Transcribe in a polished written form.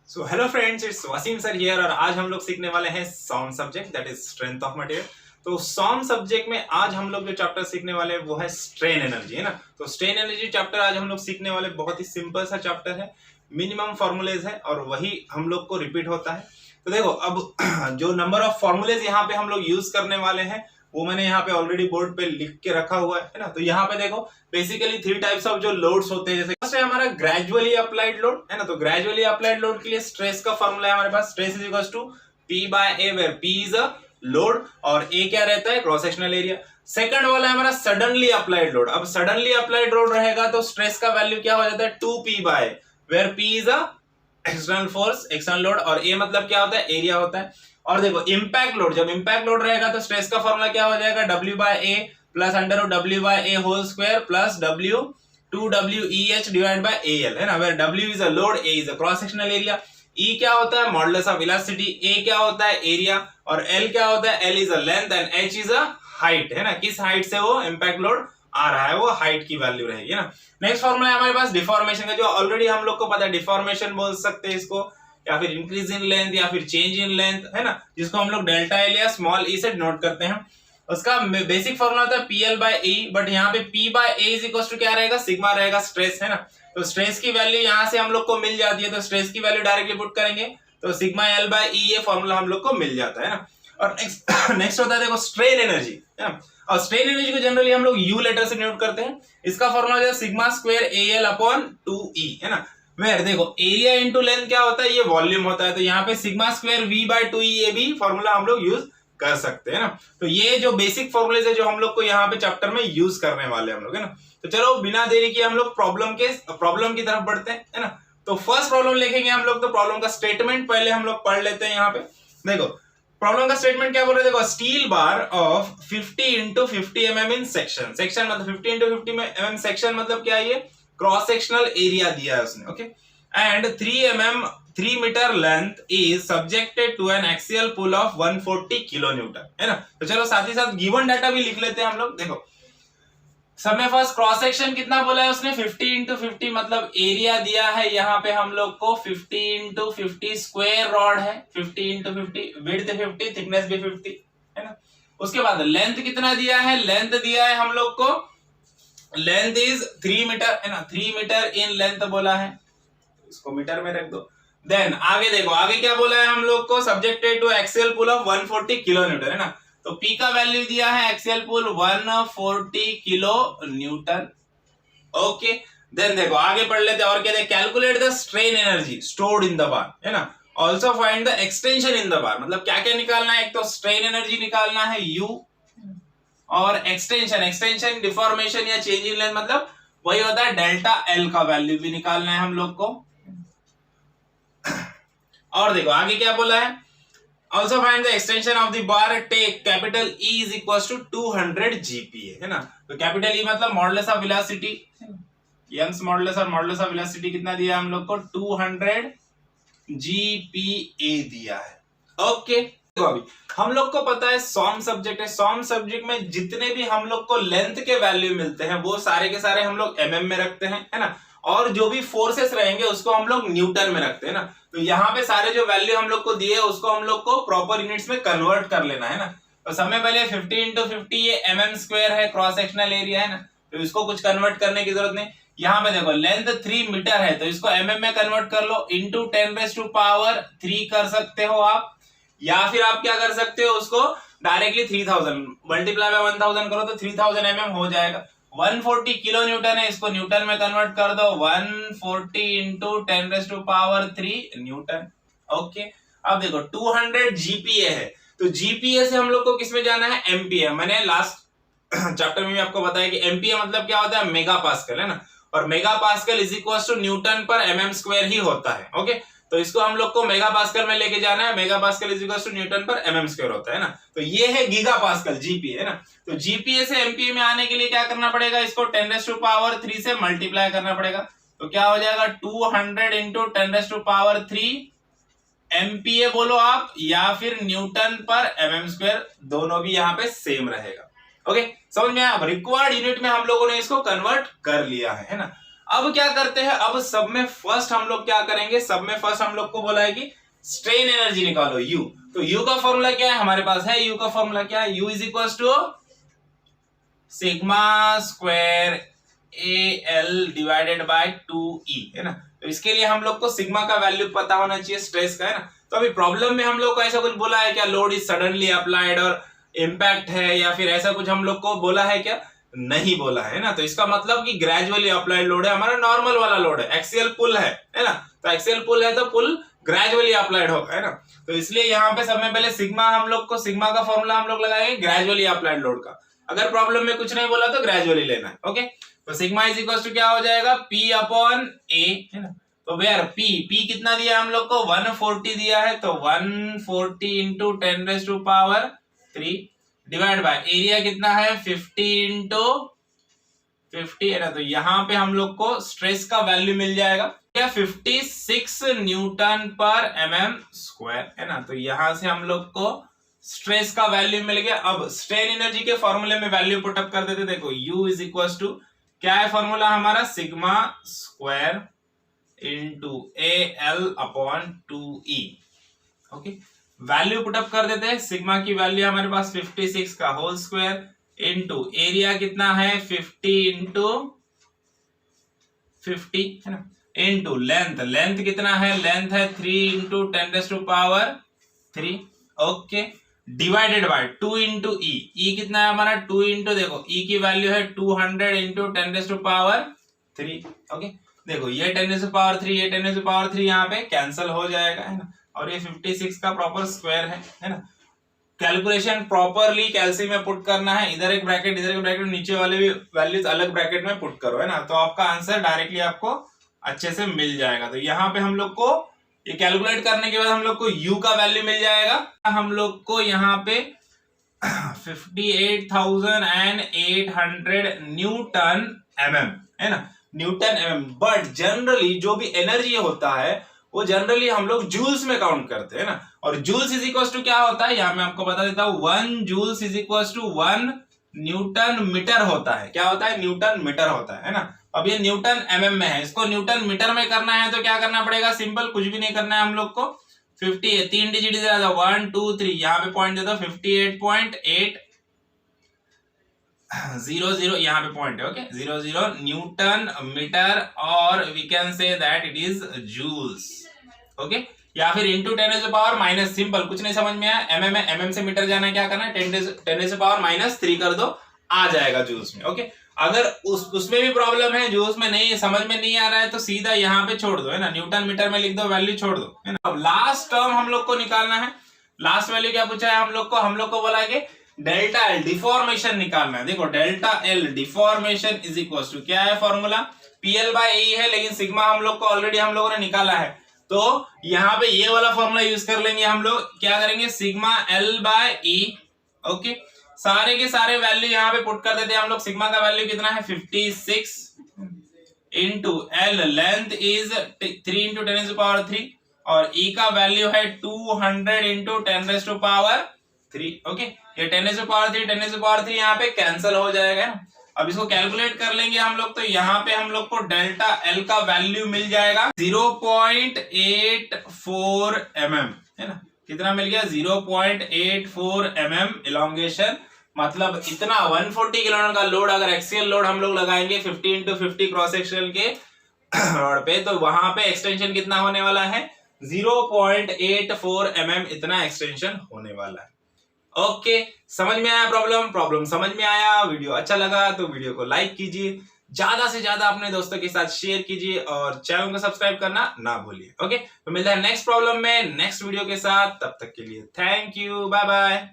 So hello friends, it's Waseem sir here और आज हम लोग सीखने वाले हैं SOM subject that is strength of material. तो सॉम सब्जेक्ट में आज हम लोग जो चैप्टर सीखने वाले हैं वो है स्ट्रेन एनर्जी, है ना। तो स्ट्रेन एनर्जी चैप्टर आज हम लोग सीखने वाले बहुत ही सिंपल सा चैप्टर है, मिनिमम फॉर्मूलेज है और वही हम लोग को रिपीट होता है। तो देखो अब जो नंबर ऑफ फॉर्मूलेज यहाँ पे हम लोग यूज करने वाले हैं वो मैंने यहाँ पे ऑलरेडी बोर्ड पे लिख के रखा हुआ है ना। तो यहाँ पे देखो बेसिकली 3 टाइप्स ऑफ जो लोड्स होते हैं। जैसे फर्स्ट है हमारा ग्रेजुअली अप्लाइड लोड, है ना। तो ग्रेजुअली अप्लाइड लोड के लिए स्ट्रेस का फॉर्मूला है हमारे पास, stress is equals to P by A where P is a load और A क्या रहता है, क्रॉस सेक्शनल एरिया। सेकंड वाला है हमारा सडनली अप्लाइड लोड। अब सडनली अप्लाइड लोड रहेगा तो स्ट्रेस का वैल्यू क्या हो जाता है 2P by A where P is a external force, external load और A मतलब क्या होता है, एरिया होता है। और देखो इंपैक्ट लोड, जब इंपैक्ट लोड रहेगा तो स्ट्रेस का फॉर्मूला क्या हो जाएगा, W by A plus under root W by A whole square plus W 2WEH divide by AL, है ना। Where W is a load, A is a cross sectional area, E क्या होता है modulus of velocity, A क्या होता है area और L क्या होता है, L is a length and H is a height, है ना। किस हाइट से वो इंपैक्ट लोड आ रहा है वो हाइट की वैल्यू रहेगी ना। नेक्स्ट फॉर्मूला है हमारे पास डिफॉर्मेशन का, जो ऑलरेडी हम लोग को पता है। डिफॉर्मेशन बोल सकते हैं इसको, या फिर इंक्रीज इन लेंथ या फिर चेंज इन लेंथ, है ना, जिसको हम लोग डेल्टा एल या स्मॉल ई से नोट करते हैं। उसका बेसिक फॉर्मूला होता है PL by E, बट यहाँ पे P by A is equal to क्या रहेगा, सिग्मा रहेगा, स्ट्रेस, है ना। तो स्ट्रेस की वैल्यू यहाँ से हम लोग को मिल जाती है, तो स्ट्रेस की वैल्यू डायरेक्टली पुट करेंगे तो सिग्मा L by E ये फॉर्मूला हम लोग को मिल जाता है ना। और नेक्स्ट होता है देखो स्ट्रेन एनर्जी, है ना। और स्ट्रेन एनर्जी को जनरली हम लोग U लेटर से नोट करते हैं। इसका फॉर्मूला है sigma square AL upon 2E, है ना। वेयर देखो एरिया इंटू लेंथ क्या होता है, ये वॉल्यूम होता है। तो यहाँ पे sigma square V by 2E ये भी फॉर्मूला हम लोग यूज कर सकते हैं ना। तो ये जो बेसिक फॉर्मूलेज है जो हम लोग को यहाँ पे चैप्टर में यूज करने वाले हम लोग, है ना। तो चलो बिना देरी किए हम लोग प्रॉब्लम की तरफ बढ़ते हैं, है ना। तो फर्स्ट प्रॉब्लम लिखेंगे हम लोग। तो प्रॉब्लम का स्टेटमेंट पहले हम लोग पढ़ लेते हैं। यहाँ पे देखो प्रॉब्लम का स्टेटमेंट क्या बोल रहे हैं, देखो steel bar of 50 into 50 mm in section, section मतलब 50 into 50 mm सेक्शन मतलब क्या है, ये क्रॉस सेक्शनल एरिया दिया है उसने, okay. And 3 metre length is subjected to an axial pull of 140 kilo newton, है ना। तो चलो साथ ही साथ गिवन डाटा भी लिख लेते हैं हम लोग। देखो सब में फर्स्ट क्रॉस सेक्शन कितना बोला है उसने, 50 into 50 मतलब एरिया दिया है यहाँ पे हम लोग को 50 into 50 स्क्वायर रॉड है, 50 into 50 विड्थ 50 थिकनेस भी 50, है ना। उसके बाद लेंथ कितना दिया है, लेंथ दिया है हम लोग को, लेंथ इज 3 मीटर, है ना। 3 मीटर इन लेंथ बोला है, इसको मीटर में रख दो। देन आगे देखो आगे क्या बोला है हम लोग को, subjected to axial pull of 140 kilo newton, है ना। तो P का वैल्यू दिया है axial pull 140 kilo newton, okay. Then देखो आगे पढ़ लेते हैं और क्या, calculate the strain energy stored in the bar, है ना। Also find the extension in the bar, मतलब क्या क्या निकालना है, एक तो स्ट्रेन एनर्जी निकालना है U और एक्सटेंशन डिफॉर्मेशन या चेंज इन लेंथ मतलब वही होता है डेल्टा L का वैल्यू भी निकालना है हम लोग को। और देखो आगे क्या बोला है, also find the extension of the bar, take capital E is equals to 200 GPa, है ना। तो कैपिटल E मतलब modulus of velocity, Young's modulus और मॉडुलस ऑफ वेलोसिटी कितना दिया हम लोग को, 200 GPa दिया है, ओके। तो अभी हम लोग को पता है सॉम सब्जेक्ट है, सॉम सब्जेक्ट में जितने भी हम लोग को लेंथ के वैल्यू मिलते हैं वो सारे के सारे हम लोग mm में रखते हैं, है ना। और जो भी फोर्सेस रहेंगे उसको हम लोग न्यूटन में रखते हैं ना। तो यहाँ पे सारे जो वैल्यू हम लोग को दिए उसको हम लोग को प्रॉपर यूनिट्स में कन्वर्ट कर लेना है ना। तो सबसे पहले 50 into 50 ये mm स्क्वायर है, क्रॉस सेक्शनल एरिया है ना। तो इसको कुछ कन्वर्ट करने की जरूरत नहीं। यहाँ पे देखो लेंथ 3 मीटर है तो इसको mm में कन्वर्ट कर लो, इंटू 10⁻³ कर सकते हो आप, या फिर आप क्या कर सकते हो उसको डायरेक्टली 3000 मल्टीप्लाई बाय 1000 करो तो 3000 mm हो जाएगा। 140 किलो न्यूटन है, इसको न्यूटन में कन्वर्ट कर दो, 140 into 10⁻³ न्यूटन, ओके। अब देखो 200 GPa है, तो GPa से हम लोग को किसमें जाना है, एमपीए। मैंने लास्ट चैप्टर में भी आपको बताया कि एमपीए मतलब क्या होता है, मेगा पास्कल, है ना। और mega pascal is equal to newton per mm square ही होता है, ओके। तो इसको हम लोग को मेगा पास्कल में लेके जाना है, mega pascal is equal to newton per mm square होता है ना। तो ये है गीगा पास्कल GPa, है ना। तो GPa से MPa में आने के लिए क्या करना पड़ेगा, इसको 10⁻³ से मल्टीप्लाई करना पड़ेगा। तो क्या हो जाएगा 200 into 10⁻³ MPa बोलो आप, या फिर न्यूटन पर mm स्क्वायर, दोनों भी यहाँ पे सेम रहेगा, ओके। समझ में आया। रिक्वायर्ड यूनिट में हम लोगों ने इसको कन्वर्ट कर लिया है ना। अब क्या करते हैं, अब सब में फर्स्ट हम लोग क्या करेंगे, सब में फर्स्ट हम लोग को बोला है कि स्ट्रेन एनर्जी निकालो U। तो U का फॉर्मूला क्या है हमारे पास है, U का फॉर्मूला क्या है, U is equal to sigma square AL divided by 2E, है ना। तो इसके लिए हम लोग को सिग्मा का वैल्यू पता होना चाहिए स्ट्रेस का, है ना। तो अभी प्रॉब्लम में हम लोग को ऐसा कुछ बोला है क्या, लोड इज सडनली अप्लाइड और इम्पैक्ट है, या फिर ऐसा कुछ हम लोग को बोला है क्या, नहीं बोला है ना। तो इसका मतलब कि ग्रेजुअली अप्लाइड लोड है, हमारा नॉर्मल वाला लोड है, एक्सियल पुल है ना। तो एक्सियल पुल है तो पुल ग्रेजुअली अप्लाइड होगा, है ना। तो इसलिए यहाँ पे सब में पहले सिग्मा, हम लोग को सिग्मा का फॉर्मूला हम लोग लगाएंगे ग्रेजुअली अप्लाइड लोड का। अगर प्रॉब्लम में कुछ नहीं बोला तो ग्रेजुअली लेना है, ओके। तो सिग्मा इज इक्वल टू क्या हो जाएगा, P अपॉन A, है ना। तो वेयर P कितना दिया हम लोग को, 140 दिया है, तो 140 इंटू 10⁻³ डिवाइड बाय एरिया कितना है 50 इंटू 50, है ना। तो यहाँ पे हम लोग को स्ट्रेस का वैल्यू मिल जाएगा क्या, 56 न्यूटन पर mm², है ना। तो यहां से हम लोग को स्ट्रेस का वैल्यू मिल गया। अब स्ट्रेन एनर्जी के फॉर्मूले में वैल्यू पुटअप कर देते, देखो U इज इक्वल टू क्या है फॉर्मूला हमारा, sigma square into AL upon 2E, okay. Value put up कर देते हैं, सिग्मा की वैल्यू हमारे पास 56 का होल स्क्वायर इंटू एरिया कितना है 50 इंटू 50, है ना, इंटू लेंथ कितना है, लेंथ है 3 into 10⁻³ okay, divided by 2 into E कितना है हमारा 2 इंटू, देखो ई की वैल्यू है 200 इंटू 10⁻³ ओके। देखो ये 10⁻³ ये 10⁻³ यहाँ पे कैंसिल हो जाएगा, है ना। और ये 56 का प्रॉपर स्क्वायर है ना। कैलकुलेशन प्रॉपरली कैलसी में पुट करना है, इधर एक ब्रैकेट इधर एक ब्रैकेट, नीचे वाले भी वैल्यूज अलग ब्रैकेट में पुट करो, है ना। तो आपका आंसर डायरेक्टली आपको अच्छे से मिल जाएगा। तो यहाँ पे हम लोग को ये कैलकुलेट करने के बाद हम लोग को U का वैल्यू मिल जाएगा, हम लोग को यहाँ पे 58,800 न्यूटन mm, है ना, न्यूटन mm। बट जनरली जो भी एनर्जी होता है वो जनरली हम लोग जूल्स में काउंट करते हैं ना। और जूल्स इज इक्वल टू क्या होता है, यहाँ मैं आपको बता देता हूँ, 1 joules is equal to 1 newton metre होता है। क्या होता है, न्यूटन मीटर होता है ना। अब ये न्यूटन mm में है, इसको न्यूटन मीटर में करना है तो क्या करना पड़ेगा, सिंपल, कुछ भी नहीं करना है हम लोग को। 50 3 डिजिट इधर आ जाओ, 1 2 3, यहाँ पे पॉइंट दे दो, 58.800 यहाँ पे पॉइंट है, ओके, 00 न्यूटन मीटर, और we can say that it is joules, okay. या फिर इंटू 10⁻⁻, सिंपल, कुछ नहीं समझ में आया, mm से मीटर जाना है, क्या करना है 10⁻³ कर दो, आ जाएगा जूल्स में, ओके। अगर उसमें भी प्रॉब्लम है, जूल्स में नहीं, समझ में नहीं आ रहा है, तो सीधा यहाँ पे छोड़ दो, है ना, न्यूटन मीटर में लिख दो, वैल्यू छोड़ दो, है ना। अब लास्ट टर्म हम लोग को निकालना है, लास्ट वैल्यू क्या पूछा है हम लोग को बोला है कि डेल्टा एल डिफॉर्मेशन निकालना है। देखो delta L deformation is equal to क्या है फॉर्मूला, PL/E है, लेकिन सिग्मा हम लोग को ऑलरेडी हम लोगों ने निकाला है, तो यहाँ पे ये वाला फॉर्मूला यूज कर लेंगे हम लोग। क्या करेंगे, सिग्मा L/E, ओके। सारे के सारे वैल्यू यहाँ पे पुट कर देते हैं हम लोग। सिग्मा का वैल्यू कितना है 56 into L, length is 3 into 10⁻³ और E का वैल्यू है 200 इंटू 10⁻³ ओके। ये 10⁻³ यहाँ पे कैंसिल हो जाएगा। अब इसको कैलकुलेट कर लेंगे हम लोग, तो यहाँ पे हम लोग को डेल्टा L का वैल्यू मिल जाएगा 0.84 mm, है ना। कितना मिल गया 0.84 mm इलोंगेशन, मतलब इतना 140 किलोन्यूटन का लोड अगर एक्सियल लोड हम लोग लगाएंगे 50 इंटू 50 क्रॉस सेक्शन के रॉड पे, तो वहां पे एक्सटेंशन कितना होने वाला है 0.84 mm, इतना एक्सटेंशन होने वाला है। ओके, समझ में आया प्रॉब्लम समझ में आया। वीडियो अच्छा लगा तो वीडियो को लाइक कीजिए, ज्यादा से ज्यादा अपने दोस्तों के साथ शेयर कीजिए और चैनल को सब्सक्राइब करना ना भूलिए। ओके, तो मिलते हैं नेक्स्ट प्रॉब्लम में नेक्स्ट वीडियो के साथ, तब तक के लिए थैंक यू, बाय बाय।